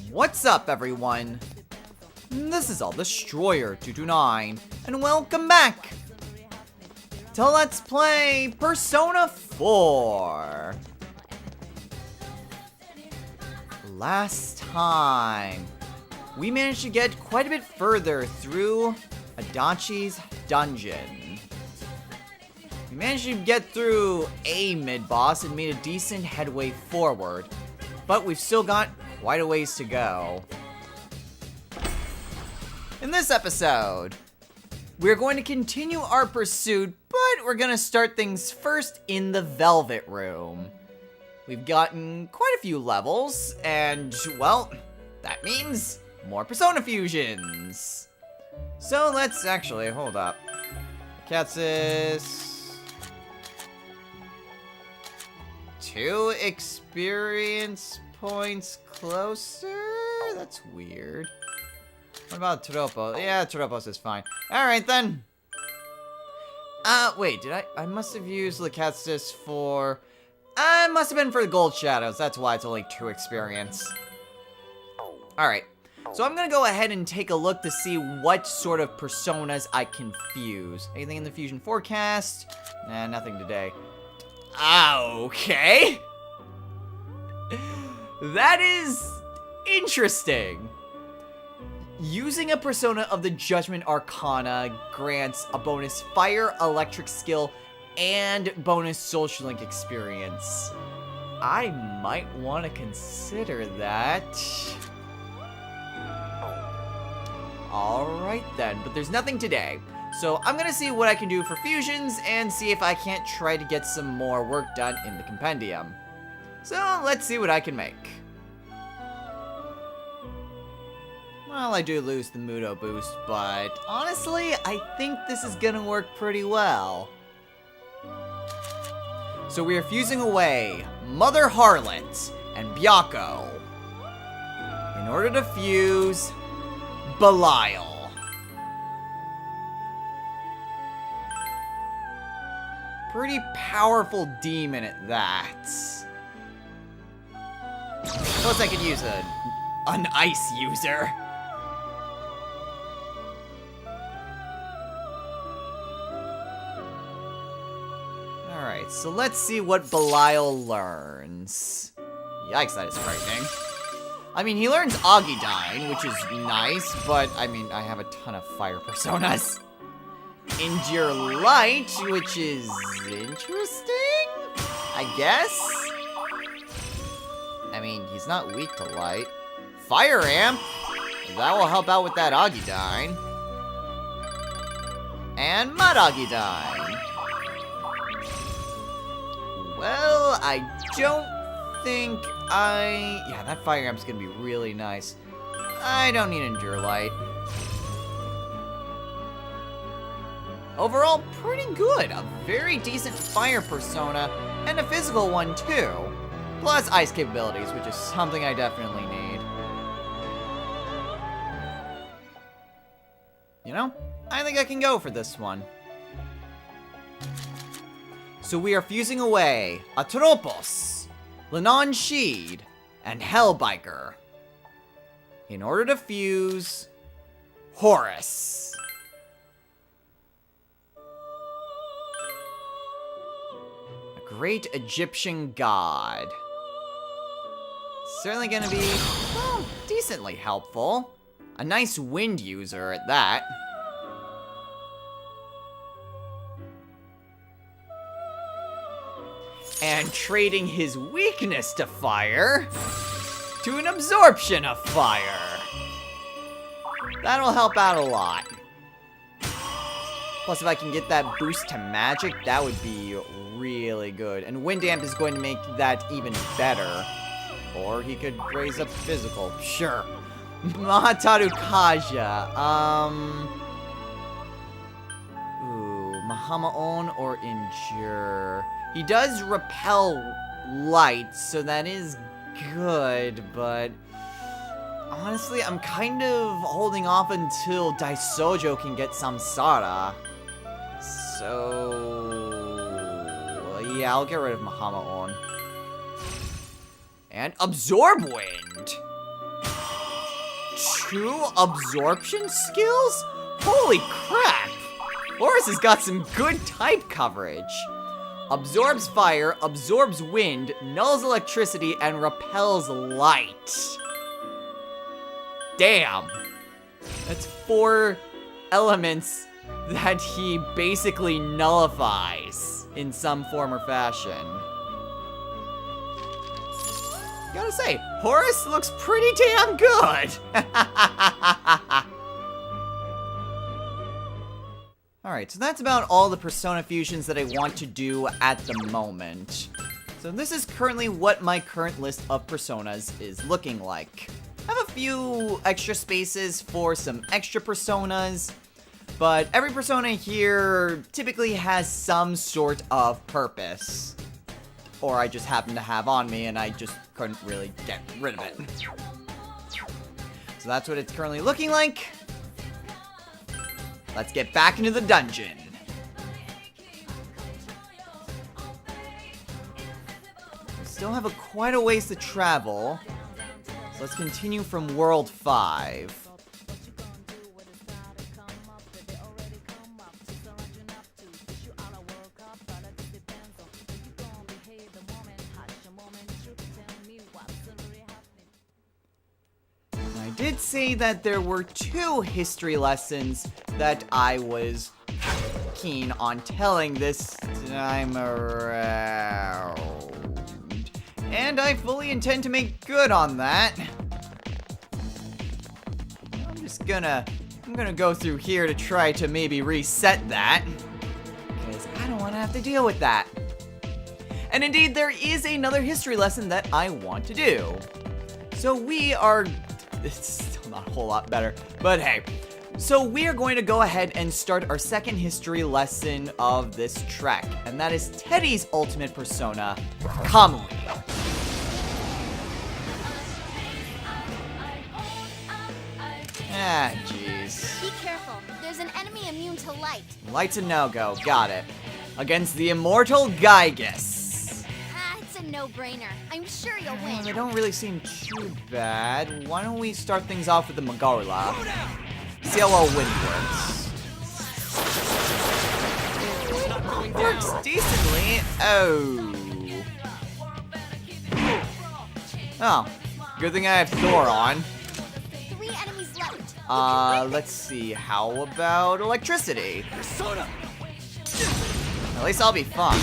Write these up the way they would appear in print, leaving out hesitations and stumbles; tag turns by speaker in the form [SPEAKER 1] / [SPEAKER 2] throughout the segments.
[SPEAKER 1] What's up, everyone? This is All Destroyer 229, and welcome back to Let's Play Persona 4. Last time, we managed to get quite a bit further through Adachi's dungeon. We managed to get through a mid-boss and made a decent headway forward, but we've still got quite a ways to go. In this episode, we're going to continue our pursuit, but we're going to start things first in the Velvet Room. We've gotten quite a few levels, and, well, that means more Persona fusions. So let's actually, hold up. Katsis. 2 experience points closer? That's weird. What about Tropos? Yeah, Tropos is fine. Alright then. Wait, I must have used Lacatstis for... I must have been for the Gold Shadows. That's why it's only 2 experience. Alright. So I'm gonna go ahead and take a look to see what sort of personas I can fuse. Anything in the fusion forecast? Nah, nothing today. Okay. That is interesting. Using a persona of the Judgment Arcana grants a bonus Fire, Electric skill, and bonus Social Link experience. I might want to consider that. Alright then, but there's nothing today. So I'm gonna see what I can do for fusions and see if I can't try to get some more work done in the compendium. So let's see what I can make. Well, I do lose the Mudo boost, but honestly, I think this is gonna work pretty well. So we are fusing away Mother Harlot and Byakko in order to fuse Belial. Pretty powerful demon at that. Plus I could use an ice user. Alright, so let's see what Belial learns. Yikes, that is frightening. I mean, he learns Augidine, which is nice, but I mean, I have a ton of fire personas. Endure Light, which is interesting, I guess? I mean, he's not weak to light. Fire Amp, that will help out with that Augidine. And Mud Augidine. Well, I don't think yeah, that Fire Amp's gonna be really nice. I don't need Endure Light. Overall, pretty good. A very decent fire persona, and a physical one too. Plus ice capabilities, which is something I definitely need. You know, I think I can go for this one. So we are fusing away Atropos, Lenon Sheed, and Hellbiker in order to fuse Horus. Great Egyptian god. Certainly gonna be, well, decently helpful. A nice wind user at that. And trading his weakness to fire to an absorption of fire. That'll help out a lot. Plus, if I can get that boost to magic, that would be really good. And Wind Amp is going to make that even better. Or he could raise up physical. Sure. Mahataru Kaja. Ooh, Mahamaon or Endure. He does repel light, so that is good, but honestly, I'm kind of holding off until Daisojo can get Samsara. So yeah, I'll get rid of Mahamaon. And Absorb Wind. 2 absorption skills? Holy crap! Horus has got some good type coverage. Absorbs fire, absorbs wind, nulls electricity, and repels light. Damn. That's 4 elements that he basically nullifies in some form or fashion. Gotta say, Horus looks pretty damn good. Alright, so that's about all the persona fusions that I want to do at the moment. So this is currently what my current list of personas is looking like. I have a few extra spaces for some extra personas, but every persona here typically has some sort of purpose. Or I just happen to have on me and I just couldn't really get rid of it. So that's what it's currently looking like. Let's get back into the dungeon. We still have quite a ways to travel. So let's continue from World 5. I did say that there were 2 history lessons that I was keen on telling this time around. And I fully intend to make good on that. I'm gonna go through here to try to maybe reset that. Because I don't want to have to deal with that. And indeed, there is another history lesson that I want to do. So it's still not a whole lot better, but hey. So we are going to go ahead and start our second history lesson of this trek, and that is Teddie's ultimate persona, Kamui. Ah, jeez.
[SPEAKER 2] Be careful. There's an enemy immune to light.
[SPEAKER 1] Light's a no-go. Got it. Against the immortal Gygus.
[SPEAKER 2] It's a no-brainer. I'm sure you'll win.
[SPEAKER 1] They don't really seem too bad. Why don't we start things off with the Magorla? See how well wind works. Works decently. Oh. Good thing I have Thor on.
[SPEAKER 2] 3 enemies left.
[SPEAKER 1] Let's see. How about electricity? At least I'll be fine.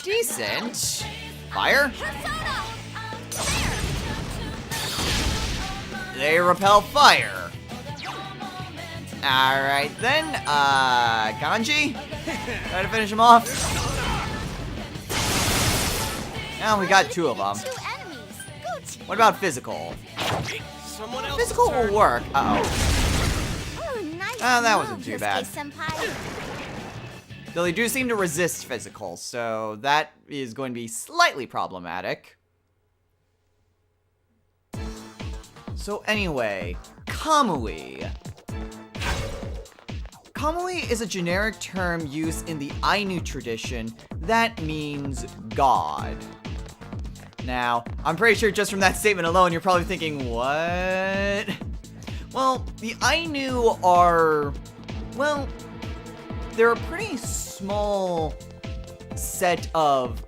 [SPEAKER 1] Decent. Fire? They repel fire. Alright then, Ganji? Try to finish him off. Now we got 2 of them.
[SPEAKER 2] 2 enemies.
[SPEAKER 1] What about physical? Physical will work. Uh-oh.
[SPEAKER 2] Oh, nice.
[SPEAKER 1] That wasn't too bad.
[SPEAKER 2] Senpai.
[SPEAKER 1] Though they do seem to resist physical, so that is going to be slightly problematic. So anyway, Kamui. Kamui is a generic term used in the Ainu tradition that means God. Now, I'm pretty sure just from that statement alone, you're probably thinking, what? Well, the Ainu are, well, they're a pretty small set of,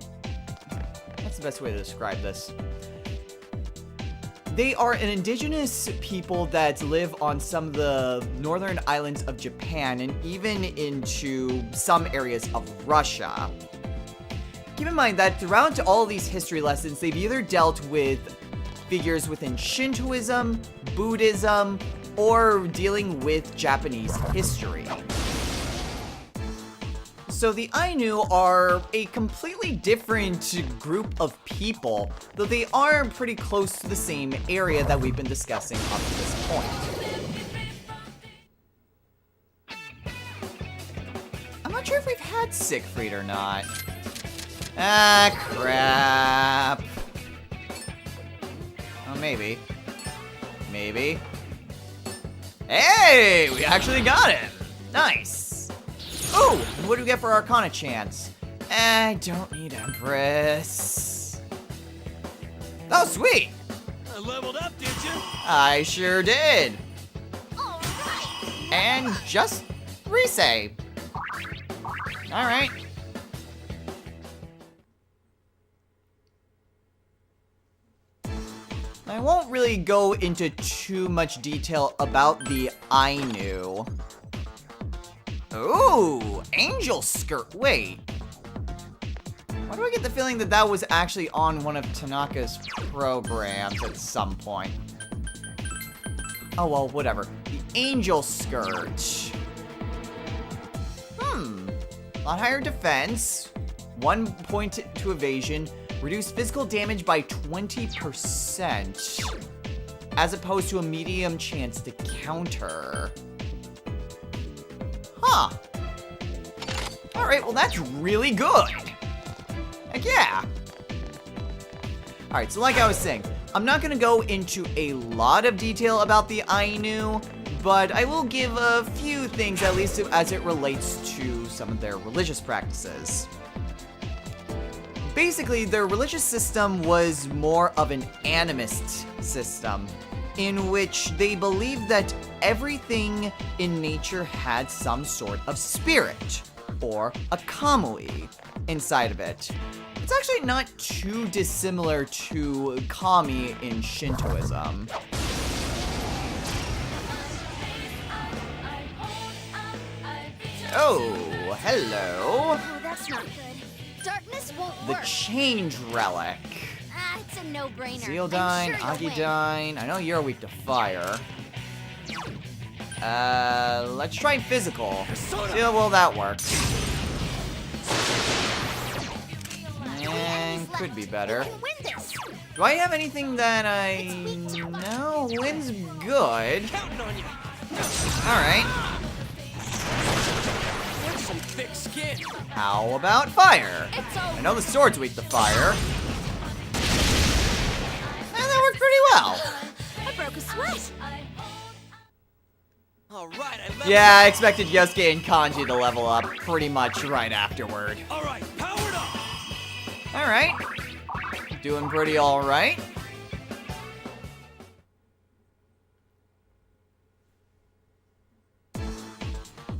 [SPEAKER 1] what's the best way to describe this? They are an indigenous people that live on some of the northern islands of Japan and even into some areas of Russia. Keep in mind that throughout all these history lessons, they've either dealt with figures within Shintoism, Buddhism, or dealing with Japanese history. So the Ainu are a completely different group of people, though they are pretty close to the same area that we've been discussing up to this point. I'm not sure if we've had Siegfried or not. Ah, crap. Oh, maybe. Maybe. Hey, we actually got it. Nice. Ooh, and what do we get for Arcana chance? I don't need Empress. Oh, sweet.
[SPEAKER 3] Leveled up, did you?
[SPEAKER 1] I sure did.
[SPEAKER 2] All right.
[SPEAKER 1] And just resave. Alright. I won't really go into too much detail about the Ainu. Ooh, angel skirt. Wait. Why do I get the feeling that that was actually on one of Tanaka's programs at some point? Oh, well, whatever. The angel skirt. A lot higher defense. 1 point to evasion. Reduce physical damage by 20%. As opposed to a medium chance to counter. Huh. Alright, well that's really good. Heck yeah. Alright, so like I was saying, I'm not gonna go into a lot of detail about the Ainu, but I will give a few things, at least as it relates to some of their religious practices. Basically, their religious system was more of an animist system, in which they believed that everything in nature had some sort of spirit, or a kamui, inside of it. It's actually not too dissimilar to kami in Shintoism. Oh, hello.
[SPEAKER 2] Oh, that's not good. Darkness won't
[SPEAKER 1] The
[SPEAKER 2] work.
[SPEAKER 1] change relic.
[SPEAKER 2] Ah, it's a no-brainer.
[SPEAKER 1] Zeodyne,
[SPEAKER 2] I'm sure you'll win.
[SPEAKER 1] Agidyne. I know you're weak to fire. Let's try physical. See how well that works. And could be better.
[SPEAKER 2] You can win this.
[SPEAKER 1] Do I have anything that I... No, wind's good.
[SPEAKER 3] Counting on you.
[SPEAKER 1] Alright.
[SPEAKER 3] There's some thick skin.
[SPEAKER 1] How about fire?
[SPEAKER 2] It's
[SPEAKER 1] I
[SPEAKER 2] over.
[SPEAKER 1] know the sword's weak to fire. And that worked pretty well.
[SPEAKER 2] I broke a sweat.
[SPEAKER 3] All right, I leveled
[SPEAKER 1] Yeah, I
[SPEAKER 3] up.
[SPEAKER 1] expected Yosuke and Kanji to level up pretty much right afterward.
[SPEAKER 3] All right, powered up.
[SPEAKER 1] Alright. Doing pretty alright.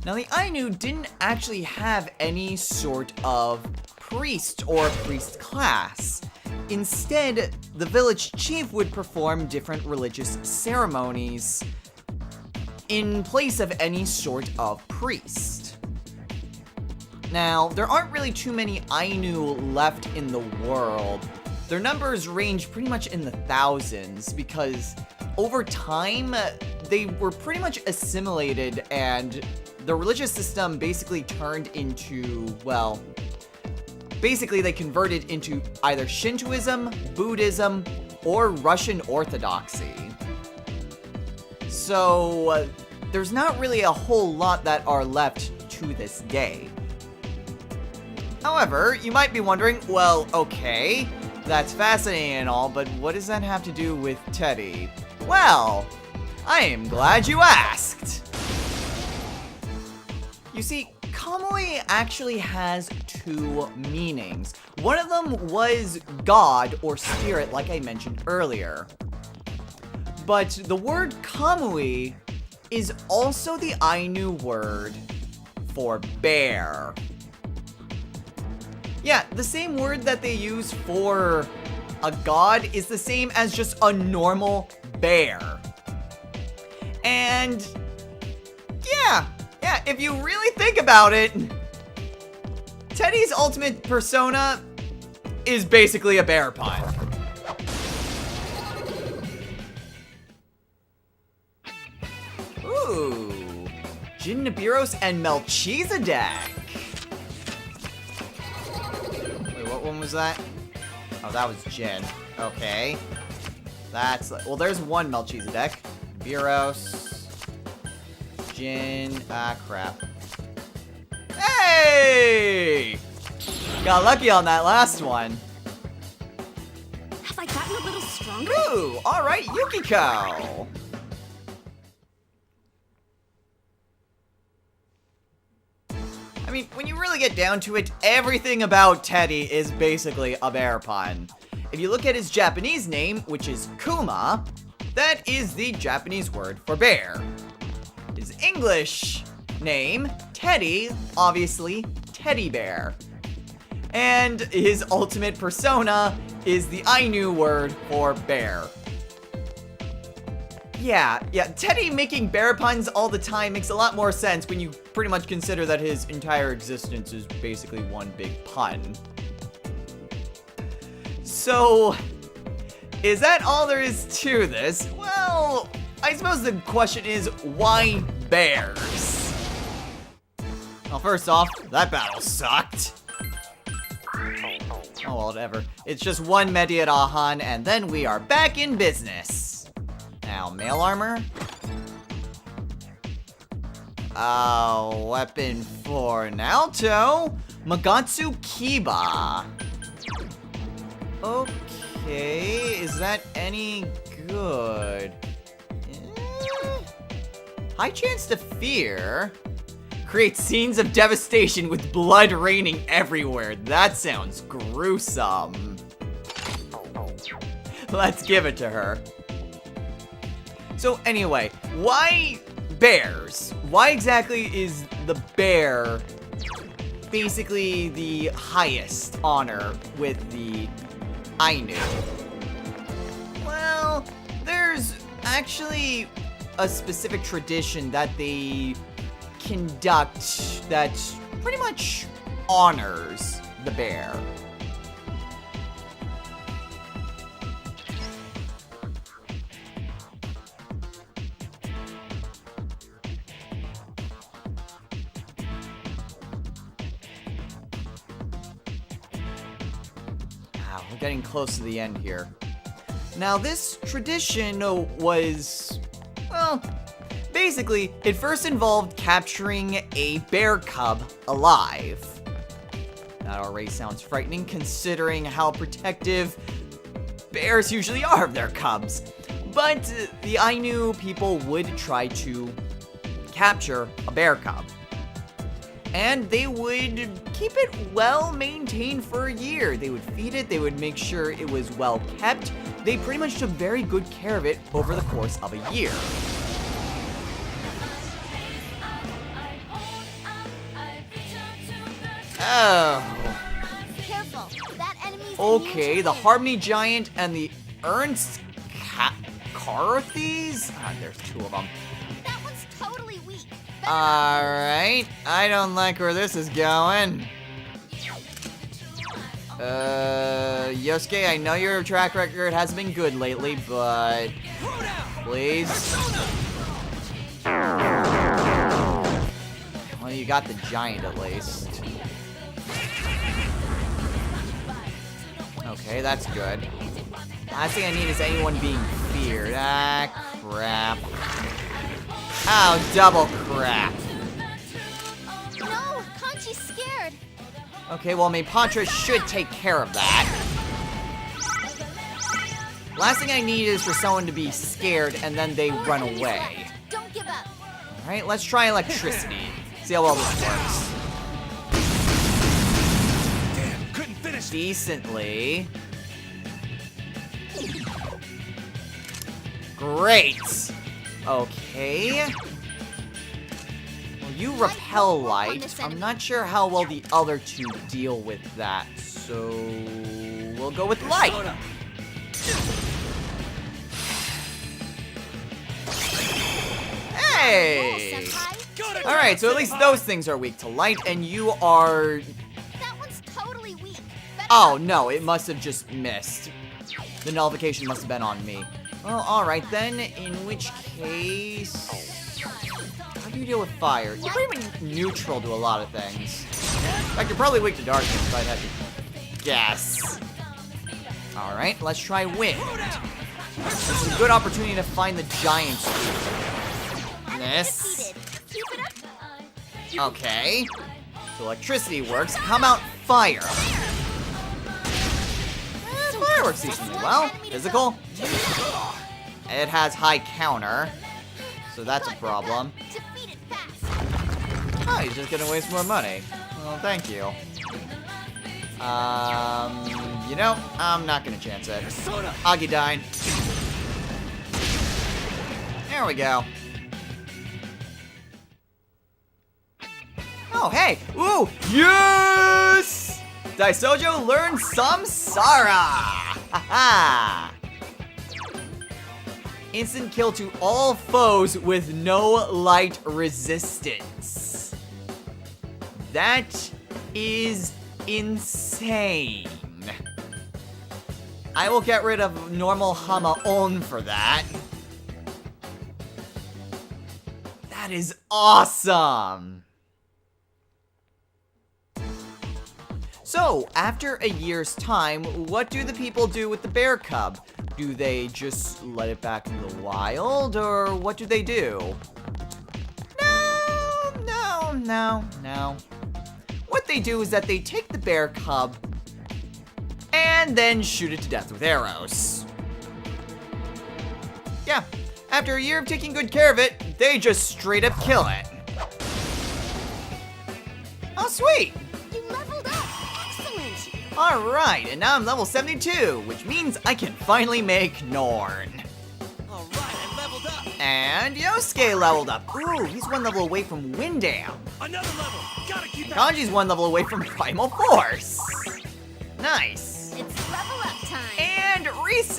[SPEAKER 1] Now, the Ainu didn't actually have any sort of priest or priest class. Instead, the village chief would perform different religious ceremonies in place of any sort of priest. Now, there aren't really too many Ainu left in the world. Their numbers range pretty much in the thousands because over time, they were pretty much assimilated and the religious system basically turned into, well, basically they converted into either Shintoism, Buddhism, or Russian Orthodoxy. So, there's not really a whole lot that are left to this day. However, you might be wondering, well, okay, that's fascinating and all, but what does that have to do with Teddie? Well, I am glad you asked. You see, Kamui actually has two meanings. One of them was God or spirit, like I mentioned earlier. But the word Kamui is also the Ainu word for bear. Yeah, the same word that they use for a god is the same as just a normal bear. And yeah, if you really think about it, Teddie's ultimate persona is basically a bear pun. Ooh, Jin Nibiros and Melchizedek. Wait, what one was that? Oh, that was Jin. Okay. That's, well, there's one Melchizedek. Nibiros. Jin. Ah, crap. Hey! Got lucky on that last one.
[SPEAKER 2] Have I gotten a little stronger?
[SPEAKER 1] Ooh, alright, Yukiko! I mean, when you really get down to it, everything about Teddie is basically a bear pun. if you look at his Japanese name, which is Kuma, that is the Japanese word for bear. His English name, Teddie, obviously teddy bear. And his ultimate persona is the Ainu word for bear. Yeah, Teddie making bear puns all the time makes a lot more sense when you pretty much consider that his entire existence is basically one big pun. So, is that all there is to this? Well, I suppose the question is, why bears? Well, first off, that battle sucked. Oh, well, whatever. It's just one Mediat Ahan, and then we are back in business. Now, mail armor. Weapon for Naoto. Magatsu Kiba. Okay, is that any good? High chance to fear. Create scenes of devastation with blood raining everywhere. That sounds gruesome. Let's give it to her. So anyway, why bears? Why exactly is the bear basically the highest honor with the Ainu? Well, there's actually a specific tradition that they conduct that pretty much honors the bear. We're getting close to the end here. Now, this tradition was, well, basically, it first involved capturing a bear cub alive. That already sounds frightening considering how protective bears usually are of their cubs. But the Ainu people would try to capture a bear cub. And they would keep it well maintained for a year. They would feed it, they would make sure it was well kept. They pretty much took very good care of it over the course of a year. Oh.
[SPEAKER 2] Careful. That enemy's
[SPEAKER 1] Okay, the Harmony Giant and the Ernst Carthes? There's two of them.
[SPEAKER 2] That one's totally weak.
[SPEAKER 1] Alright, I don't like where this is going. Yosuke, I know your track record hasn't been good lately, but please. Well, you got the giant at least. Okay, that's good. Last thing I need is anyone being feared. Ah, crap. Oh, double crap.
[SPEAKER 2] No, Conchi's scared.
[SPEAKER 1] Okay, well, Maypatra should take care of that. Last thing I need is for someone to be scared and then they run away.
[SPEAKER 2] Don't give up.
[SPEAKER 1] Alright, let's try electricity. See how well this works.
[SPEAKER 3] Damn, couldn't finish.
[SPEAKER 1] Decently. Great. Okay. Well, you repel light. I'm not sure how well the other two deal with that, so we'll go with light. Hey! Alright, so at least those things are weak to light, and you are...
[SPEAKER 2] That one's totally weak.
[SPEAKER 1] Oh, no, it must have just missed. The nullification must have been on me. Well, alright then, in which case... How do you deal with fire? You're pretty much neutral to a lot of things. In fact, you're probably weak to darkness, if I'd have to guess. Alright, let's try wind. This is a good opportunity to find the giant's weakness.
[SPEAKER 2] Keep it up.
[SPEAKER 1] Okay. So electricity works. How about fire? Fire works decently well. Physical? It has high counter. So that's a problem.
[SPEAKER 2] Defeat it fast.
[SPEAKER 1] Oh, he's just gonna waste more money. Well, thank you. You know, I'm not gonna chance it.
[SPEAKER 3] Persona!
[SPEAKER 1] Agidine. There we go. Oh, hey! Ooh! Yes! Daisojo learned Samsara! Haha! Instant kill to all foes with no light resistance. That is insane. I will get rid of normal Hama-on for that. That is awesome! So, after a year's time, what do the people do with the bear cub? Do they just let it back in the wild, or what do they do? No. What they do is that they take the bear cub and then shoot it to death with arrows. Yeah, after a year of taking good care of it, they just straight up kill it. Oh, sweet!
[SPEAKER 2] You leveled up! Excellent!
[SPEAKER 1] Alright, and now I'm level 72, which means I can finally make Norn.
[SPEAKER 3] Alright, I leveled up!
[SPEAKER 1] And Yosuke leveled up. Ooh, he's one level away from Windam.
[SPEAKER 3] Another level! Gotta keep that!
[SPEAKER 1] Kanji's one level away from Primal Force. Nice.
[SPEAKER 2] It's level up time!
[SPEAKER 1] And Rise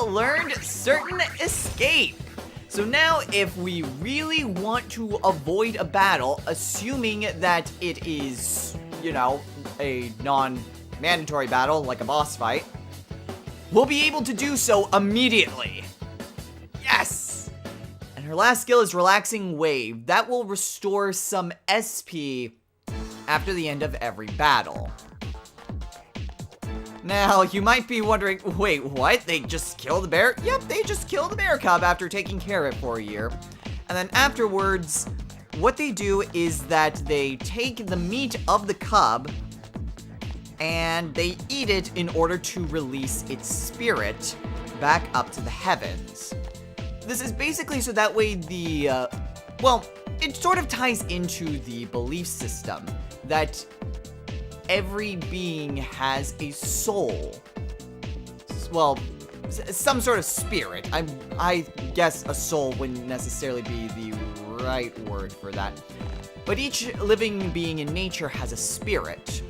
[SPEAKER 1] learned Certain Escape. So now, if we really want to avoid a battle, assuming that it is, you know, a non-mandatory battle, like a boss fight, we'll be able to do so immediately. Yes! And her last skill is Relaxing Wave. That will restore some SP after the end of every battle. Now, you might be wondering, wait, what? They just kill the bear? Yep, they just kill the bear cub after taking care of it for a year. And then afterwards, what they do is that they take the meat of the cub and they eat it in order to release its spirit back up to the heavens. This is basically so that way well, it sort of ties into the belief system that every being has a soul. Well, some sort of spirit. I guess a soul wouldn't necessarily be the right word for that. But each living being in nature has a spirit.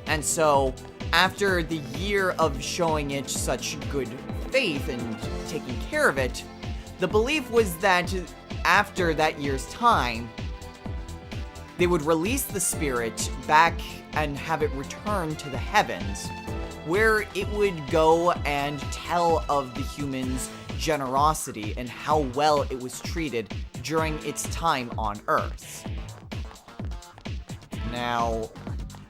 [SPEAKER 1] And so, after the year of showing it such good faith and taking care of it, the belief was that after that year's time, they would release the spirit back and have it return to the heavens, where it would go and tell of the humans' generosity and how well it was treated during its time on Earth. Now,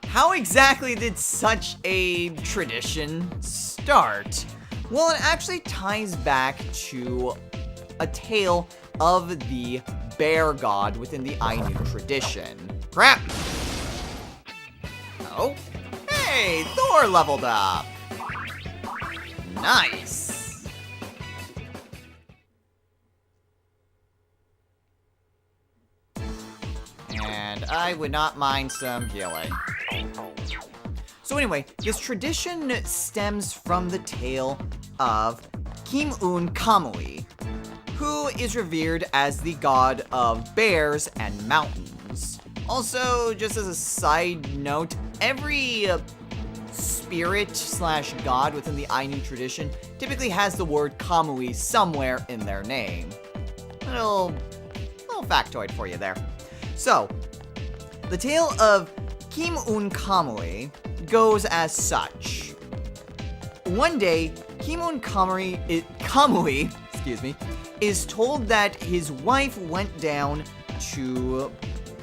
[SPEAKER 1] how exactly did such a tradition start? Well, it actually ties back to a tale of the bear god within the Ainu tradition. Crap! Oh, hey, Thor leveled up! Nice! And I would not mind some healing. So anyway, this tradition stems from the tale of Kim-un Kamui, who is revered as the god of bears and mountains. Also, just as a side note, every spirit slash god within the Ainu tradition typically has the word Kamui somewhere in their name. Little factoid for you there. So, the tale of Kim-un Kamui goes as such. One day, Kim-un Kamui, is told that his wife went down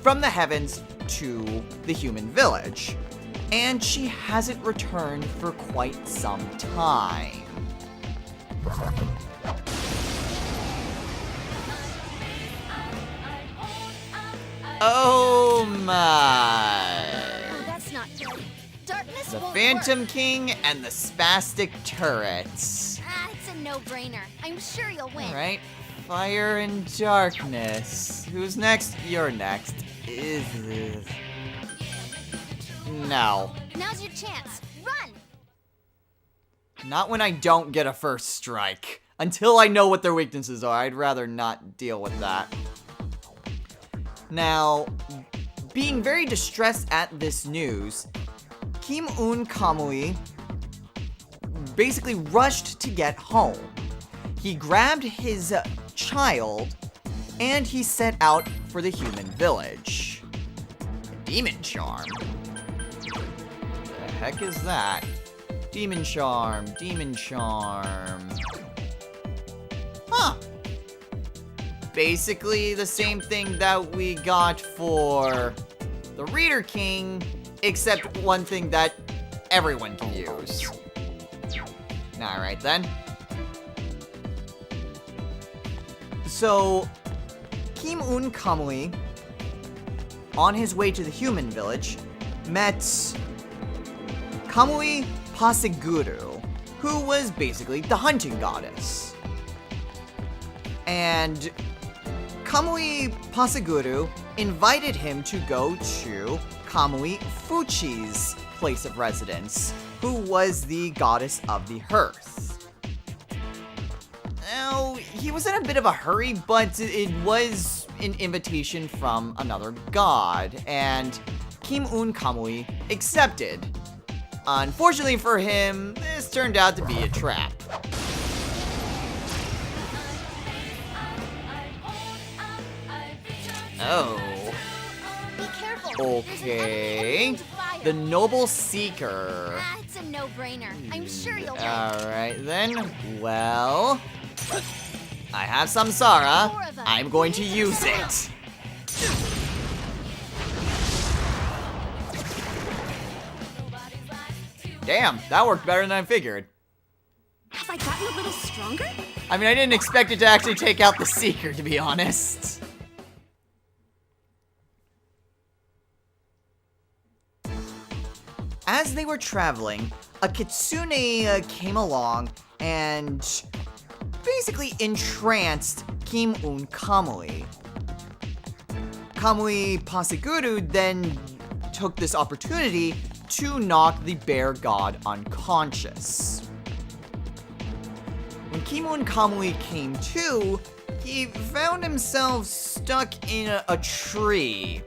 [SPEAKER 1] from the heavens to the human village, and she hasn't returned for quite some time. Oh my.
[SPEAKER 2] Oh, that's not good. Darkness
[SPEAKER 1] The
[SPEAKER 2] won't
[SPEAKER 1] Phantom
[SPEAKER 2] work.
[SPEAKER 1] King and the Spastic Turrets.
[SPEAKER 2] Ah, it's a no-brainer. I'm sure you'll win.
[SPEAKER 1] Alright, Fire and Darkness. Who's next? You're next. No.
[SPEAKER 2] Now's your chance. Run!
[SPEAKER 1] Not when I don't get a first strike. Until I know what their weaknesses are, I'd rather not deal with that. Now, being very distressed at this news, Kim-un Kamui basically rushed to get home. He grabbed his child, and he set out for the human village. Demon charm? The heck is that? Demon charm, demon charm. Huh. Basically the same thing that we got for the Reader King, except one thing that everyone can use. Alright then. So, Kim-un Kamui, on his way to the human village, met Kamui Paseguru, who was basically the hunting goddess. And Kamui Paseguru invited him to go to Kamui Fuchi's place of residence, who was the goddess of the hearth. Now, he was in a bit of a hurry, but it was an invitation from another god, and Kim-un Kamui accepted. Unfortunately for him, this turned out to be a trap. Oh.
[SPEAKER 2] Be careful.
[SPEAKER 1] Okay. The Noble Seeker.
[SPEAKER 2] Ah, it's a no-brainer. I'm sure you'll win.
[SPEAKER 1] Alright then. Well, I have Samsara. I'm going to use it. Damn, that worked better than I figured.
[SPEAKER 2] Have I gotten a little stronger?
[SPEAKER 1] I mean, I didn't expect it to actually take out the Seeker, to be honest. As they were traveling, a kitsune came along and basically entranced Kim-un Kamui. Kamui Paseguru then took this opportunity to knock the bear god unconscious. When Kim-un Kamui came to, he found himself stuck in a tree.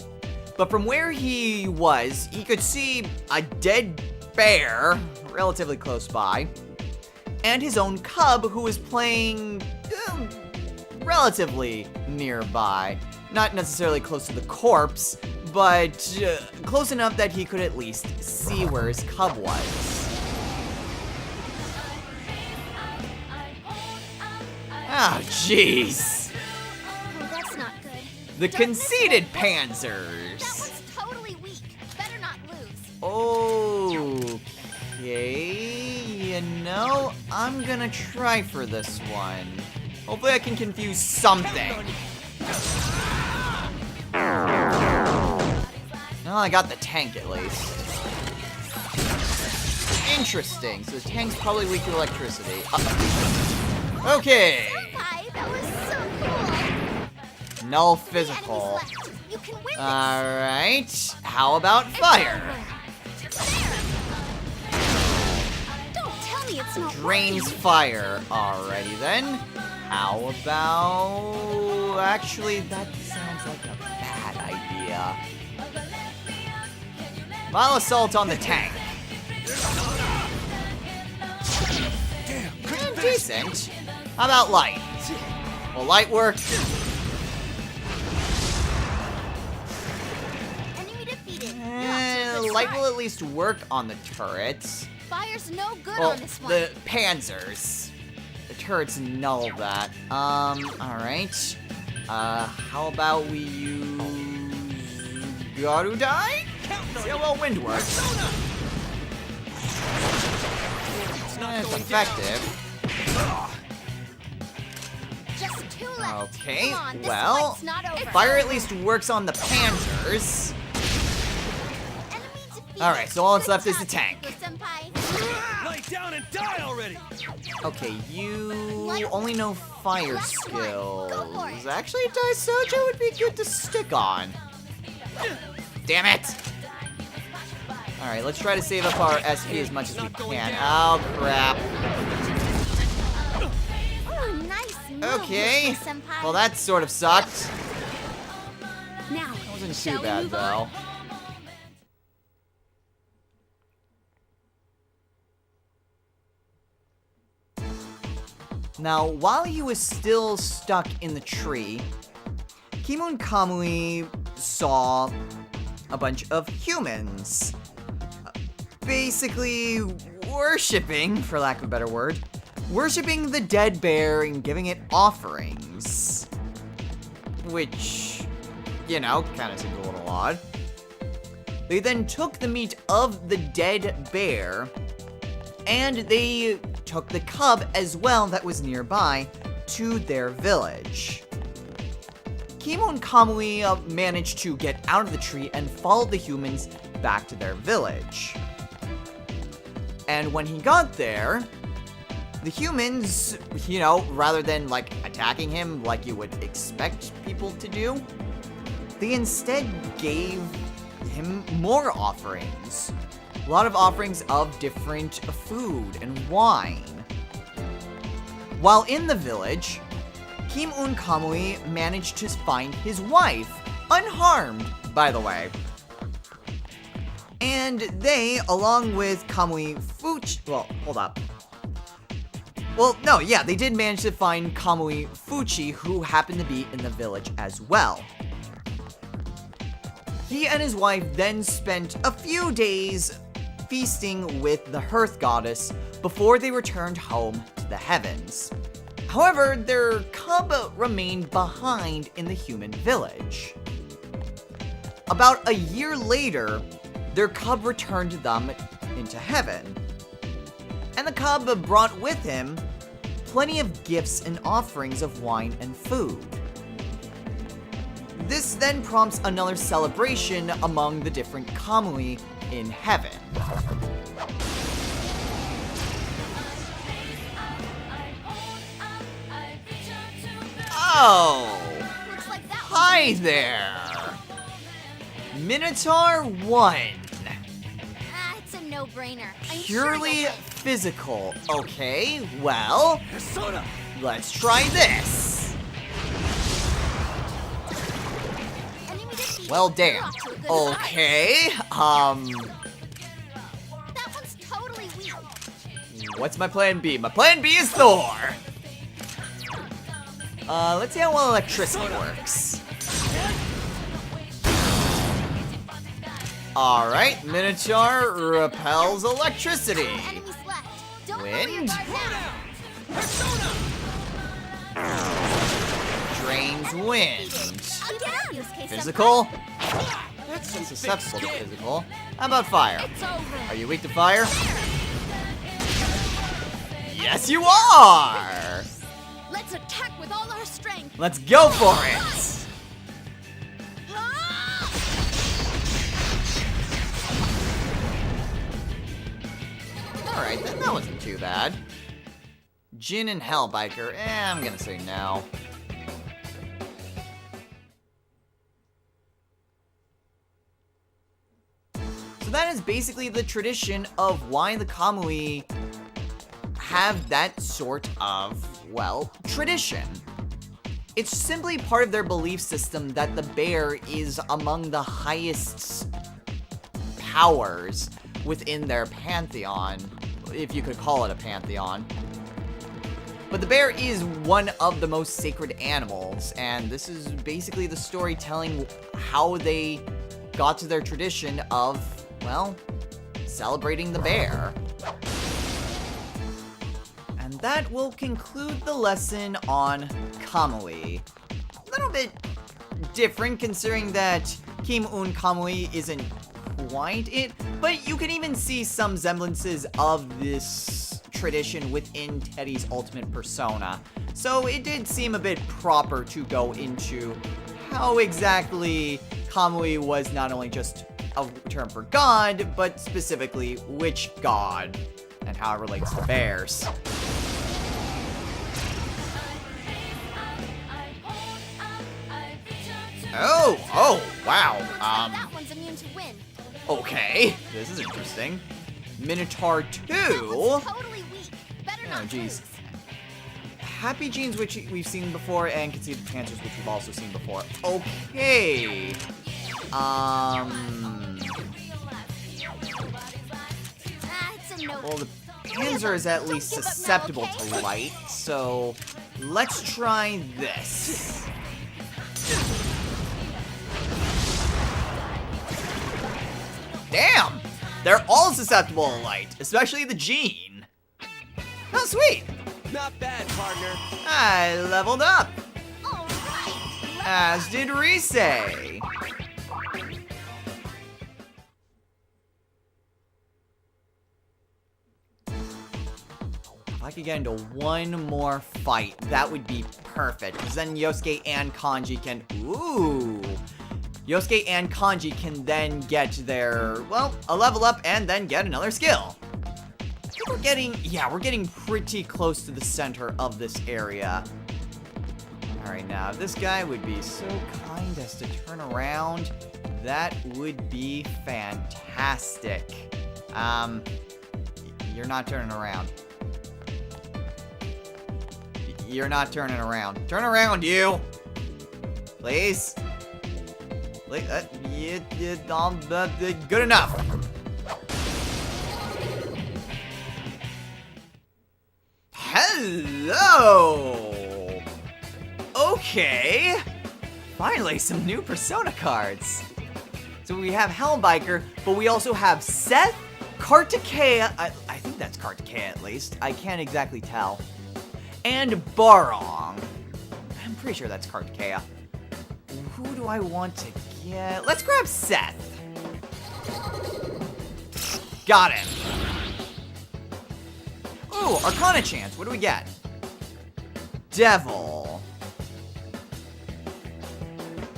[SPEAKER 1] But from where he was, he could see a dead bear relatively close by, and his own cub who was playing relatively nearby. Not necessarily close to the corpse, but close enough that he could at least see where his cub was. Ah, jeez.
[SPEAKER 2] Oh, that's not good.
[SPEAKER 1] The
[SPEAKER 2] Don't
[SPEAKER 1] conceited
[SPEAKER 2] listen. That
[SPEAKER 1] Panzers.
[SPEAKER 2] one's totally weak. Better not lose.
[SPEAKER 1] Okay, you know, I'm gonna try for this one. Hopefully I can confuse something. Oh, I got the tank at least. Interesting, so the tank's probably weak to electricity. Okay,
[SPEAKER 2] Senpai, that was so cool.
[SPEAKER 1] null
[SPEAKER 2] Three enemies
[SPEAKER 1] physical.
[SPEAKER 2] left. You can win this.
[SPEAKER 1] Alright, how about fire?
[SPEAKER 2] Don't tell me it's not
[SPEAKER 1] Drains
[SPEAKER 2] working.
[SPEAKER 1] fire. Alrighty then. How about... Actually, that sounds like a bad idea. Vile Assault on the tank. Decent. How about light? Will light work?
[SPEAKER 2] Enemy defeated. You're off to a good
[SPEAKER 1] Light will
[SPEAKER 2] start.
[SPEAKER 1] at least work on the turrets.
[SPEAKER 2] Fire's no good
[SPEAKER 1] Well,
[SPEAKER 2] on this one.
[SPEAKER 1] the Panzers. The turrets null that. Alright. How about we use... Garudai? See how well wind works. It's effective.
[SPEAKER 2] Just two left.
[SPEAKER 1] Okay,
[SPEAKER 2] Come on, this
[SPEAKER 1] well,
[SPEAKER 2] fight's not over.
[SPEAKER 1] fire at least works on the Panzers.
[SPEAKER 2] Enemy defeated.
[SPEAKER 1] Alright, so all that's
[SPEAKER 2] Good
[SPEAKER 1] left is the
[SPEAKER 2] job,
[SPEAKER 1] tank.
[SPEAKER 2] Senpai.
[SPEAKER 3] Lay down and die already!
[SPEAKER 1] Okay, you only know fire
[SPEAKER 2] Last one. Go for
[SPEAKER 1] skills.
[SPEAKER 2] it.
[SPEAKER 1] Actually, Daisojo would be good to stick on. Damn it! Alright, let's try to save up our SP as much as we can. Oh, crap.
[SPEAKER 2] Oh, nice move,
[SPEAKER 1] Okay.
[SPEAKER 2] Mr. Senpai.
[SPEAKER 1] Well, that sort of sucked.
[SPEAKER 2] Now,
[SPEAKER 1] Wasn't
[SPEAKER 2] shall
[SPEAKER 1] too
[SPEAKER 2] we
[SPEAKER 1] bad,
[SPEAKER 2] move
[SPEAKER 1] though.
[SPEAKER 2] on?
[SPEAKER 1] Now, while he was still stuck in the tree, Kimun Kamui saw a bunch of humans. Basically, worshipping, for lack of a better word, worshipping the dead bear and giving it offerings. Which, you know, kind of seems a little odd. They then took the meat of the dead bear, and they took the cub as well that was nearby to their village. Kimun Kamui managed to get out of the tree and followed the humans back to their village. And when he got there, the humans, you know, rather than like attacking him like you would expect people to do, they instead gave him more offerings. A lot of offerings of different food and wine. While in the village, Kimun Kamui managed to find his wife, unharmed, by the way. And they, along with Kamui Fuchi, well, hold up. Well, no, yeah, they did manage to find Kamui Fuchi, who happened to be in the village as well. He and his wife then spent a few days feasting with the Hearth Goddess before they returned home to the heavens. However, their cub remained behind in the human village. About a year later, their cub returned them into heaven. And the cub brought with him plenty of gifts and offerings of wine and food. This then prompts another celebration among the different Kamui in heaven. Oh!
[SPEAKER 2] Looks like that was
[SPEAKER 1] Hi there! Minotaur 1.
[SPEAKER 2] it's a no-brainer. I'm
[SPEAKER 1] Purely
[SPEAKER 2] sure
[SPEAKER 1] physical. Okay, well,
[SPEAKER 3] Persona!
[SPEAKER 1] let's try this.
[SPEAKER 2] Enemy defeated.
[SPEAKER 1] Well,
[SPEAKER 2] You're
[SPEAKER 1] damn.
[SPEAKER 2] off to a good start.
[SPEAKER 1] Okay,
[SPEAKER 2] That one's totally weak.
[SPEAKER 1] what's my plan B? My plan B is Thor! Let's see how well electricity works. Alright, Minotaur repels electricity.
[SPEAKER 2] Enemies left. Don't lower your
[SPEAKER 1] Wind.
[SPEAKER 2] guard now.
[SPEAKER 3] Persona!
[SPEAKER 1] Drains wind.
[SPEAKER 2] Again. Use case
[SPEAKER 1] Physical?
[SPEAKER 3] That's some
[SPEAKER 1] Susceptible to
[SPEAKER 3] thick skin.
[SPEAKER 1] physical. How about fire?
[SPEAKER 2] It's over.
[SPEAKER 1] Are you weak to fire? Yes, you are!
[SPEAKER 2] Let's attack with all our strength.
[SPEAKER 1] Let's go for it! Alright, then that wasn't too bad. Jin and Hellbiker, I'm gonna say no. So that is basically the tradition of why the Kamui have that sort of, well, tradition. It's simply part of their belief system that the bear is among the highest powers within their pantheon, if you could call it a pantheon. But the bear is one of the most sacred animals, and this is basically the story telling how they got to their tradition of, well, celebrating the bear. And that will conclude the lesson on Kamui. A little bit different considering that Kimun Kamui isn't quite it, but you can even see some semblances of this tradition within Teddie's ultimate persona. So it did seem a bit proper to go into how exactly Kamui was not only just a term for god, but specifically which god and how it relates to bears. Oh, wow.
[SPEAKER 2] That one's immune to wind.
[SPEAKER 1] Okay, this is interesting. Minotaur 2.
[SPEAKER 2] Totally weak. Better
[SPEAKER 1] Oh,
[SPEAKER 2] not
[SPEAKER 1] jeez.
[SPEAKER 2] lose.
[SPEAKER 1] Happy Genes, which we've seen before, and Conceited Cancers, which we've also seen before. Okay.
[SPEAKER 2] Ah, it's a no.
[SPEAKER 1] Well, the Panzer is at least
[SPEAKER 2] Don't give up now,
[SPEAKER 1] susceptible
[SPEAKER 2] okay?
[SPEAKER 1] to light, so let's try this. Damn! They're all susceptible to light, especially the Gene. Oh, sweet!
[SPEAKER 3] Not bad, partner.
[SPEAKER 1] I leveled up,
[SPEAKER 2] All right.
[SPEAKER 1] as did Rise. If I could get into one more fight, that would be perfect. Because then Yosuke and Kanji can... Ooh! Yosuke and Kanji can then get their, well, a level up and then get another skill. I think we're getting pretty close to the center of this area. Alright, now, if this guy would be so kind as to turn around, that would be fantastic. You're not turning around. You're not turning around. Turn around, you! Please? Good enough. Hello! Okay. Finally, some new Persona cards. So we have Hellbiker, but we also have Seth, Kartikeya, I think that's Kartikeya at least. I can't exactly tell. And Barong. I'm pretty sure that's Kartikeya. Who do I want to get? Let's grab Seth. Got him. Ooh, Arcana chance. What do we get? Devil.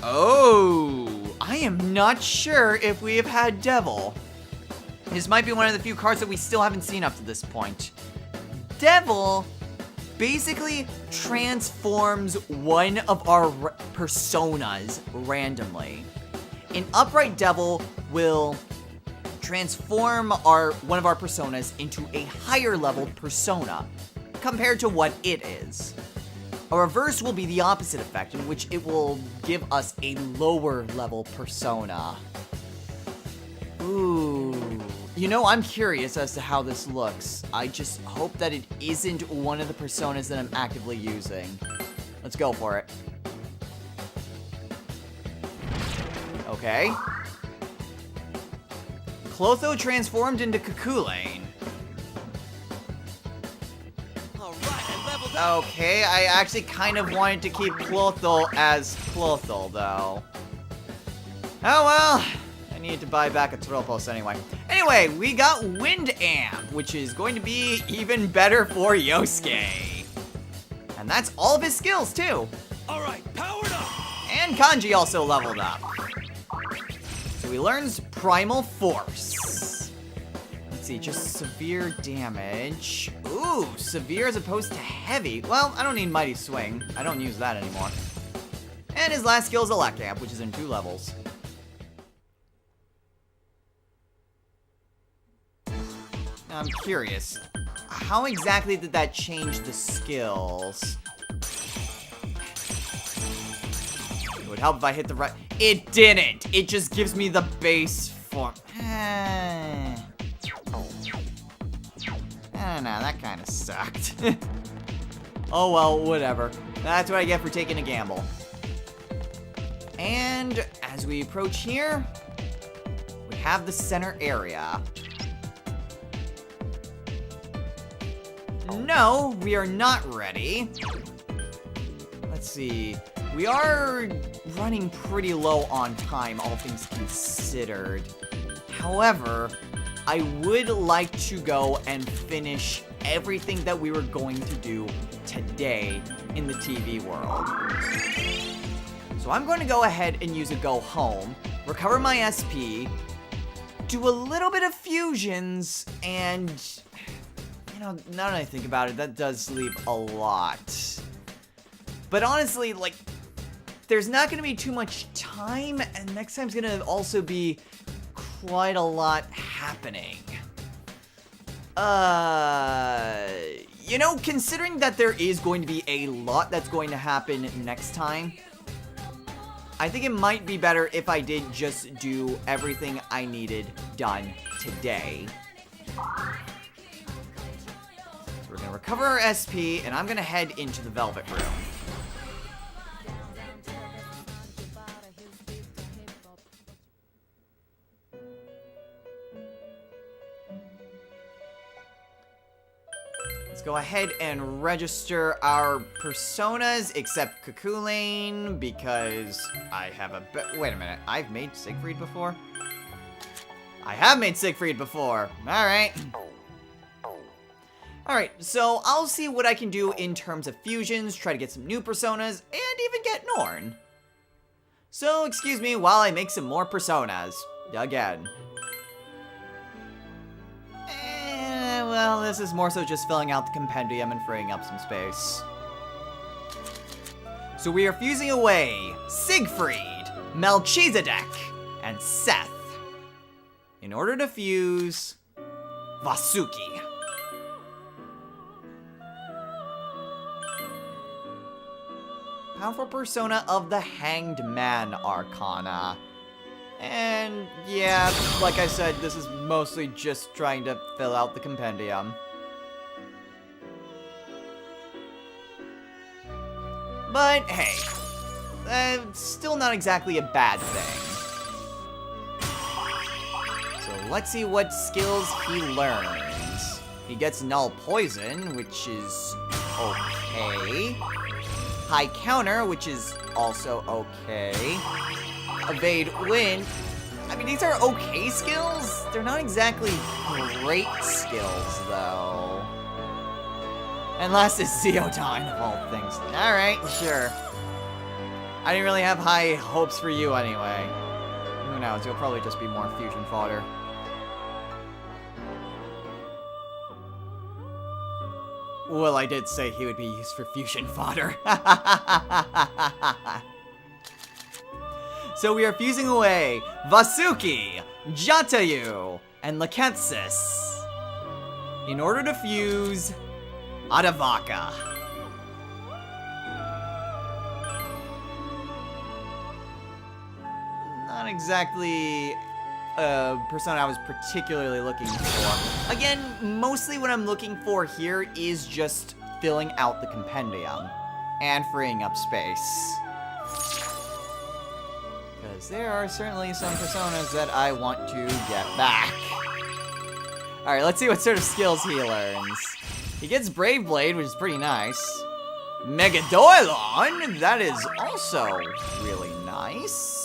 [SPEAKER 1] Oh, I am not sure if we have had Devil. This might be one of the few cards that we still haven't seen up to this point. Devil basically transforms one of our personas randomly. An Upright Devil will transform one of our personas into a higher leveled persona compared to what it is. A reverse will be the opposite effect, in which it will give us a lower level persona. Ooh. You know, I'm curious as to how this looks. I just hope that it isn't one of the personas that I'm actively using. Let's go for it. Okay. Clotho transformed into Kakulain.
[SPEAKER 3] All right, I leveled up.
[SPEAKER 1] Okay, I actually kind of wanted to keep Clotho as Clotho, though. Oh well, I need to buy back a Tropos anyway. Anyway, we got Wind Amp, which is going to be even better for Yosuke. And that's all of his skills, too.
[SPEAKER 3] All right, powered up.
[SPEAKER 1] And Kanji also leveled up. So he learns Primal Force. Let's see, just severe damage. Ooh, severe as opposed to heavy. Well, I don't need Mighty Swing. I don't use that anymore. And his last skill is Elect Amp, which is in 2 levels. Now, I'm curious. How exactly did that change the skills? It would help if I hit the right... It didn't! It just gives me the base form. I don't know, that kind of sucked. Oh well, whatever. That's what I get for taking a gamble. And as we approach here, we have the center area. No, we are not ready. Let's see. We are running pretty low on time, all things considered. However, I would like to go and finish everything that we were going to do today in the TV world. So I'm going to go ahead and use a go home, recover my SP, do a little bit of fusions, and... You know, now that I think about it, that does leave a lot. But honestly, like, there's not going to be too much time, and next time's going to also be quite a lot happening. You know, considering that there is going to be a lot that's going to happen next time, I think it might be better if I did just do everything I needed done today. So we're gonna recover our SP, and I'm gonna head into the Velvet Room. Let's go ahead and register our personas, except Cuckoo because I have a wait a minute, I've made Siegfried before? I have made Siegfried before! Alright. Alright, so I'll see what I can do in terms of fusions, try to get some new personas, and even get Norn. So, excuse me while I make some more personas. Again. Well, this is more so just filling out the compendium and freeing up some space. So we are fusing away Siegfried, Melchizedek, and Seth in order to fuse Vasuki. Powerful persona of the Hanged Man Arcana. And yeah, like I said, this is mostly just trying to fill out the compendium. But hey, still not exactly a bad thing. So let's see what skills he learns. He gets Null Poison, which is okay. High Counter, which is also okay. Evade Wind. I mean, these are okay skills. They're not exactly great skills, though. And last is Zeodine, of all things. Alright, sure. I didn't really have high hopes for you anyway. Who knows, you'll probably just be more fusion fodder. Well, I did say he would be used for fusion fodder. So we are fusing away Vasuki, Jatayu, and Laketsis in order to fuse Adavaka. Not exactly a persona I was particularly looking for. Again, mostly what I'm looking for here is just filling out the compendium and freeing up space. Because there are certainly some personas that I want to get back. Alright, let's see what sort of skills he learns. He gets Brave Blade, which is pretty nice. Megadoilon, that is also really nice.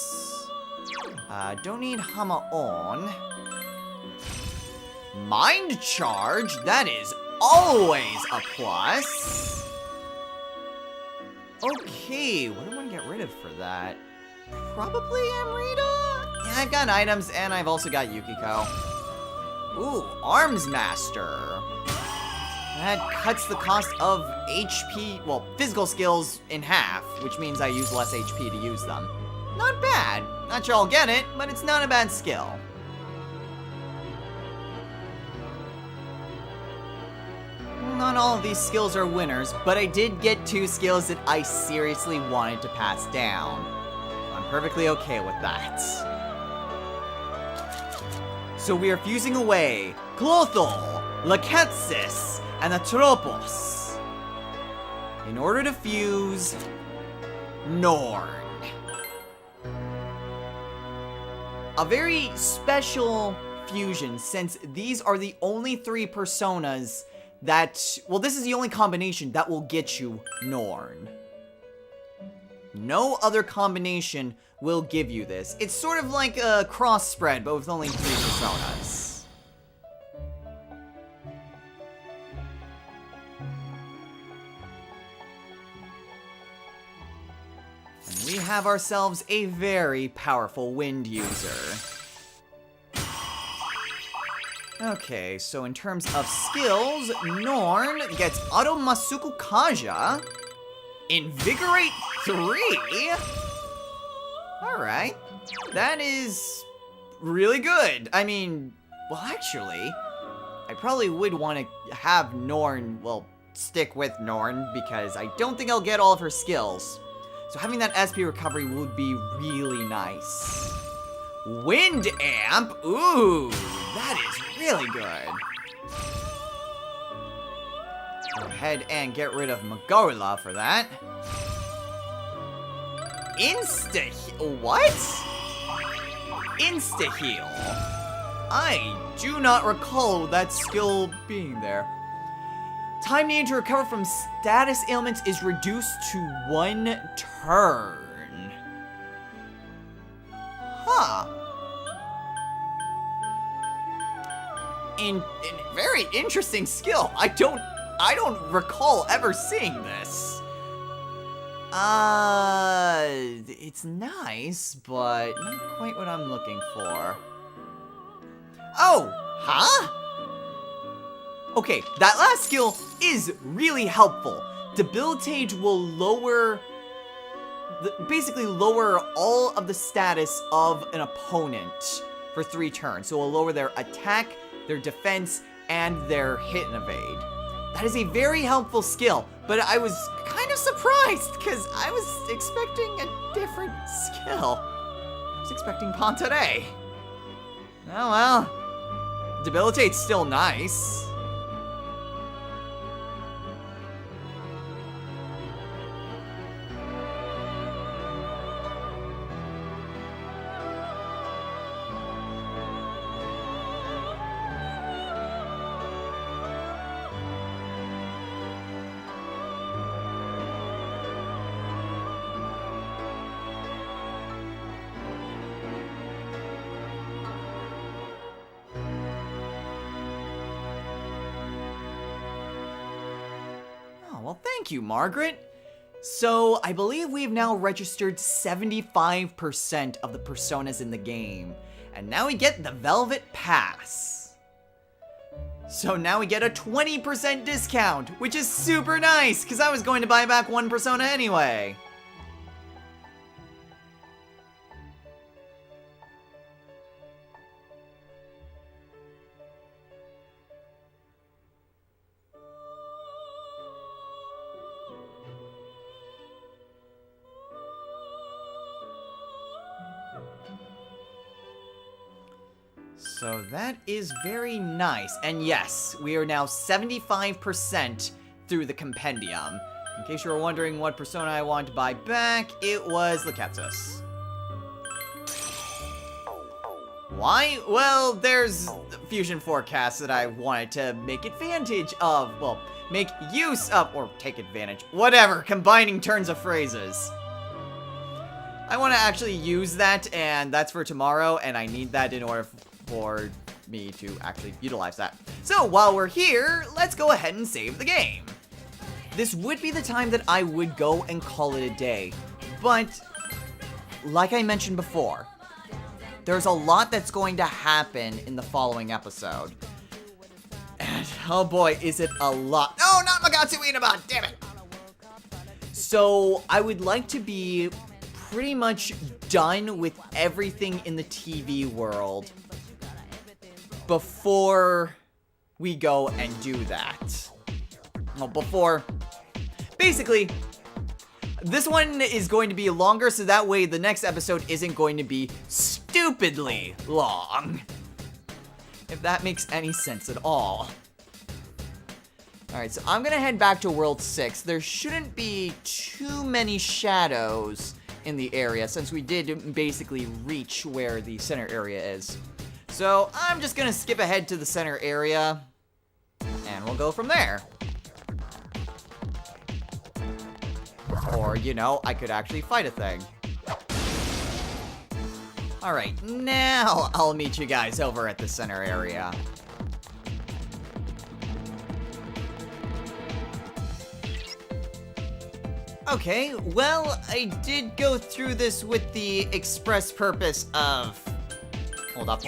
[SPEAKER 1] Don't need Hama-on. Mind Charge, that is always a plus. Okay, what do I want to get rid of for that? Probably Amrita? Yeah, I've got items, and I've also got Yukiko. Ooh, Arms Master. That cuts the cost of HP, well, physical skills in half, which means I use less HP to use them. Not bad. Not sure I'll get it, but it's not a bad skill. Not all of these skills are winners, but I did get 2 skills that I seriously wanted to pass down. I'm perfectly okay with that. So we are fusing away Clothal, Laketsis, and Atropos in order to fuse Norn. A very special fusion, since these are the only 3 personas that, well, this is the only combination that will get you Norn. No other combination will give you this. It's sort of like a cross spread, but with only 3 personas. And we have ourselves a very powerful wind user. Okay, so in terms of skills, Norn gets Auto Masuku Kaja, Invigorate 3. Alright, that is really good. I mean, well, actually, I probably would want to have Norn, well, stick with Norn, because I don't think I'll get all of her skills. So having that SP recovery would be really nice. Wind Amp? Ooh, that is really good. Go ahead and get rid of Magola for that. What? Insta-heal. I do not recall that skill being there. Time needed to recover from status ailments is reduced to 1 turn. Huh. Very interesting skill. I don't recall ever seeing this. It's nice, but not quite what I'm looking for. Oh, huh? Okay, that last skill is really helpful. Debilitate will basically lower all of the status of an opponent for 3 turns. So it will lower their attack, their defense, and their hit and evade. That is a very helpful skill, but I was kind of surprised because I was expecting a different skill. I was expecting Pontaray. Oh well. Debilitate's still nice. Well, thank you, Margaret. So, I believe we've now registered 75% of the personas in the game. And now we get the Velvet Pass. So now we get a 20% discount, which is super nice, because I was going to buy back 1 persona anyway. So that is very nice. And yes, we are now 75% through the compendium. In case you were wondering what persona I wanted to buy back, it was Lachesis. Why? Well, there's fusion forecasts that I wanted to make advantage of. Well, make use of, or take advantage. Whatever, combining turns of phrases. I want to actually use that, and that's for tomorrow, and I need that in order for me to actually utilize that. So while we're here, let's go ahead and save the game. This would be the time that I would go and call it a day, but like I mentioned before, there's a lot that's going to happen in the following episode. And oh boy, is it a lot. No, not Magatsu Inaba, damn it! So I would like to be pretty much done with everything in the TV world before we go and do that. Well, basically, this one is going to be longer, so that way the next episode isn't going to be stupidly long. If that makes any sense at all. Alright, so I'm gonna head back to World 6. There shouldn't be too many shadows in the area, since we did basically reach where the center area is. So I'm just gonna skip ahead to the center area, and we'll go from there. Or, you know, I could actually fight a thing. Alright, now I'll meet you guys over at the center area. Okay, well, I did go through this with the express purpose of... Hold up.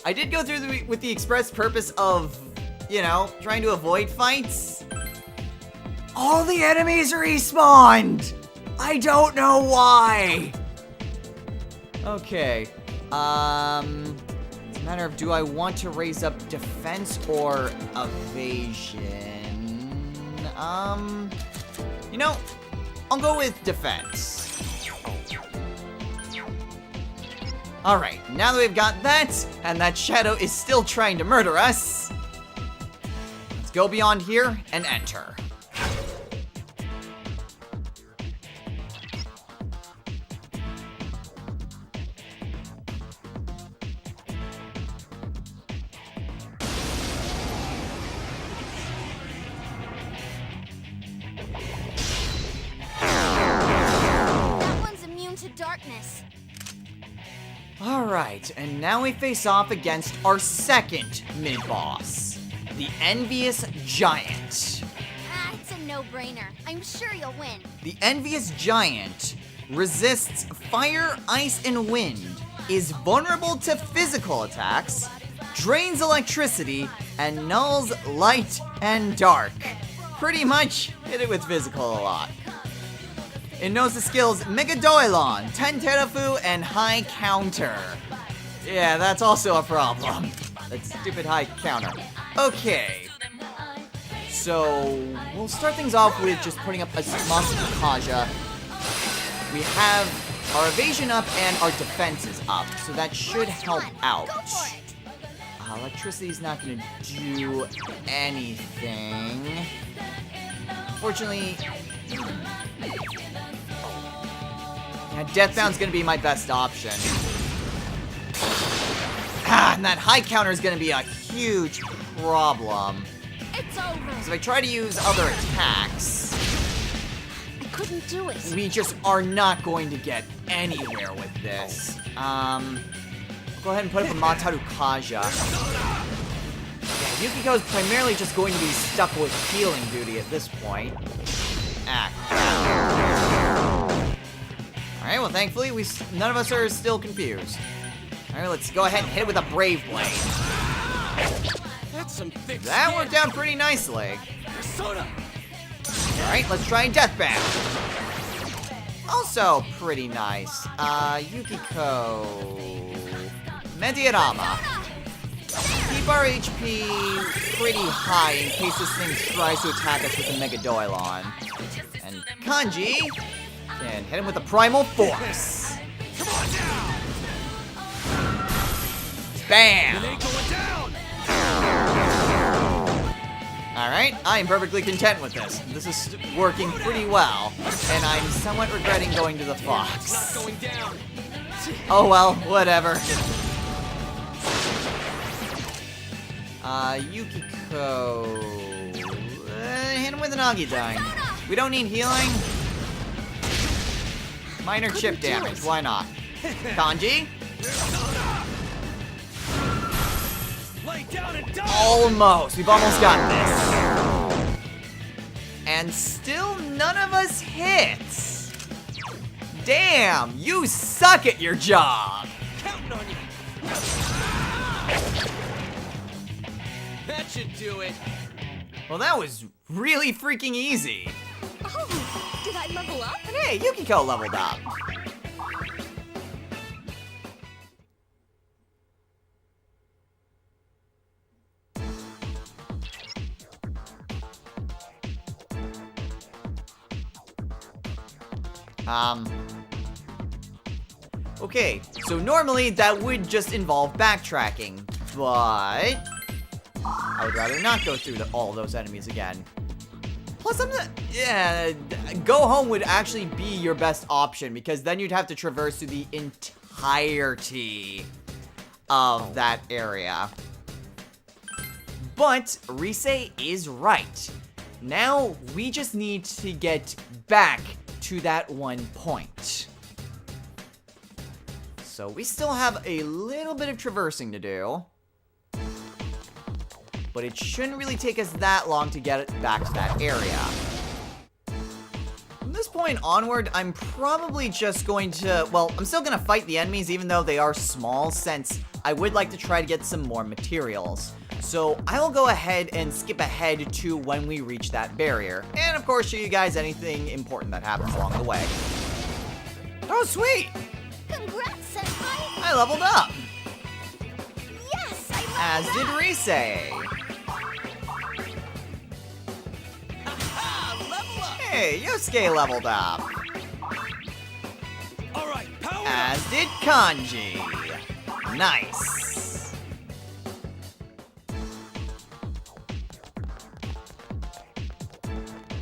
[SPEAKER 1] I did go through with the express purpose of, you know, trying to avoid fights. All the enemies respawned! I don't know why! Okay. It's a matter of, do I want to raise up defense or evasion? You know, I'll go with defense. Alright, now that we've got that, and that shadow is still trying to murder us, let's go beyond here and enter.
[SPEAKER 2] That one's immune to darkness.
[SPEAKER 1] Alright, and now we face off against our second mid-boss, the Envious Giant.
[SPEAKER 2] Ah, it's a no-brainer. I'm sure you'll win.
[SPEAKER 1] The Envious Giant resists fire, ice, and wind, is vulnerable to physical attacks, drains electricity, and nulls light and dark. Pretty much hit it with physical a lot. It knows the skills Megadoilon, Tenterafu, and High Counter. Yeah, that's also a problem. That stupid high counter. Okay. So, we'll start things off with just putting up a Susano-o. We have our evasion up and our defenses up, so that should help out. Electricity's not gonna do anything. Fortunately, yeah, Deathbound's gonna be my best option. And that high counter is gonna be a huge problem.
[SPEAKER 2] It's over.
[SPEAKER 1] So if I try to use other attacks,
[SPEAKER 2] I couldn't do it.
[SPEAKER 1] we just are not going to get anywhere with this. Go ahead and put up a Mataru Kaja. Yeah, Yukiko's primarily just going to be stuck with healing duty at this point. Alright, well thankfully none of us are still confused. Alright, let's go ahead and hit it with a Brave Blade.
[SPEAKER 3] That's some thick
[SPEAKER 1] That
[SPEAKER 3] skin.
[SPEAKER 1] worked out pretty nicely.
[SPEAKER 3] Persona.
[SPEAKER 1] Alright, let's try Deathbound. Also pretty nice. Yukiko. Mediarama. Keep our HP pretty high in case this thing tries to attack us with a Megadoilon. And Kanji can hit him with a Primal Force.
[SPEAKER 3] Come on down.
[SPEAKER 1] Bam!
[SPEAKER 3] It ain't going down.
[SPEAKER 1] Alright, I am perfectly content with this. This is working pretty well, and I'm somewhat regretting going to the
[SPEAKER 3] It's not
[SPEAKER 1] Fox.
[SPEAKER 3] going down.
[SPEAKER 1] Oh well, whatever. Yukiko. Hit him with an Agidine. We don't need healing. Minor chip
[SPEAKER 2] do
[SPEAKER 1] damage,
[SPEAKER 2] it.
[SPEAKER 1] why not? Kanji?
[SPEAKER 3] Lay down and die.
[SPEAKER 1] Almost. We've almost got this. And still none of us hits. Damn, you suck at your job.
[SPEAKER 3] Counting on you. That should do it.
[SPEAKER 1] Well, that was really freaking easy.
[SPEAKER 2] Oh, did I level up?
[SPEAKER 1] And hey, Yukiko leveled up. Okay, so normally that would just involve backtracking, but I would rather not go through all those enemies again. Plus, go home would actually be your best option, because then you'd have to traverse through the entirety of that area. But Rise is right. Now, we just need to get back to that one point. So we still have a little bit of traversing to do. But it shouldn't really take us that long to get it back to that area. From this point onward, I'm probably just going to... Well, I'm still going to fight the enemies even though they are small, since I would like to try to get some more materials. So I will go ahead and skip ahead to when we reach that barrier. And of course, show you guys anything important that happens along the way. Oh, sweet!
[SPEAKER 2] Congrats, Senpai!
[SPEAKER 1] I leveled up,
[SPEAKER 2] Yes, I
[SPEAKER 1] as did Rise.
[SPEAKER 3] Ah, level up!
[SPEAKER 1] Hey, Yosuke leveled up,
[SPEAKER 3] All right, power up!
[SPEAKER 1] as did Kanji. Nice.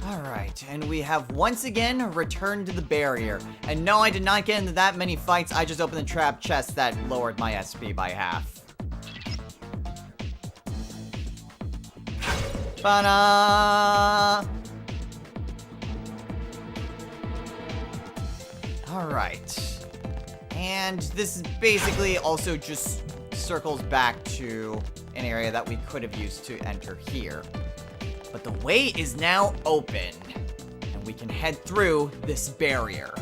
[SPEAKER 1] Alright, and we have once again returned to the barrier. And no, I did not get into that many fights, I just opened the trap chest that lowered my SP by half. Ba-da! Alright. And this basically also just circles back to an area that we could have used to enter here. But the way is now open, and we can head through this barrier.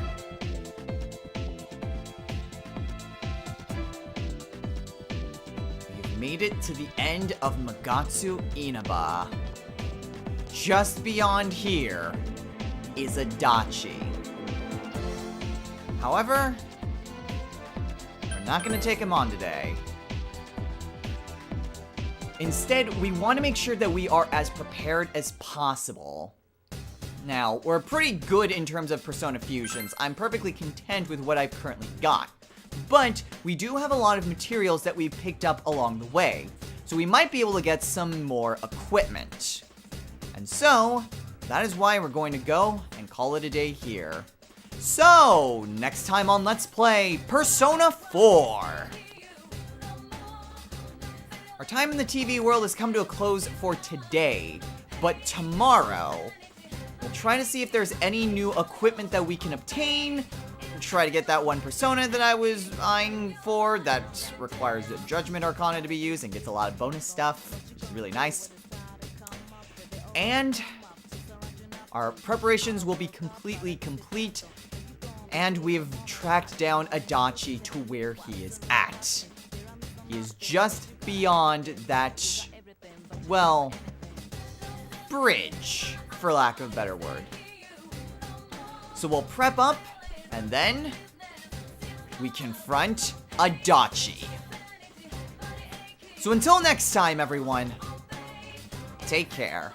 [SPEAKER 1] We've made it to the end of Magatsu Inaba. Just beyond here is Adachi. However, we're not going to take him on today. Instead, we want to make sure that we are as prepared as possible. Now, we're pretty good in terms of Persona fusions. I'm perfectly content with what I've currently got. But we do have a lot of materials that we've picked up along the way. So we might be able to get some more equipment. And so, that is why we're going to go and call it a day here. So, next time on Let's Play Persona 4. Our time in the TV world has come to a close for today, but tomorrow, we'll try to see if there's any new equipment that we can obtain. We'll try to get that one Persona that I was eyeing for that requires the Judgment Arcana to be used and gets a lot of bonus stuff, which is really nice. And our preparations will be completely complete, and we've tracked down Adachi to where he is at. He is just beyond that, well, bridge, for lack of a better word. So we'll prep up, and then we confront Adachi. So until next time, everyone, take care.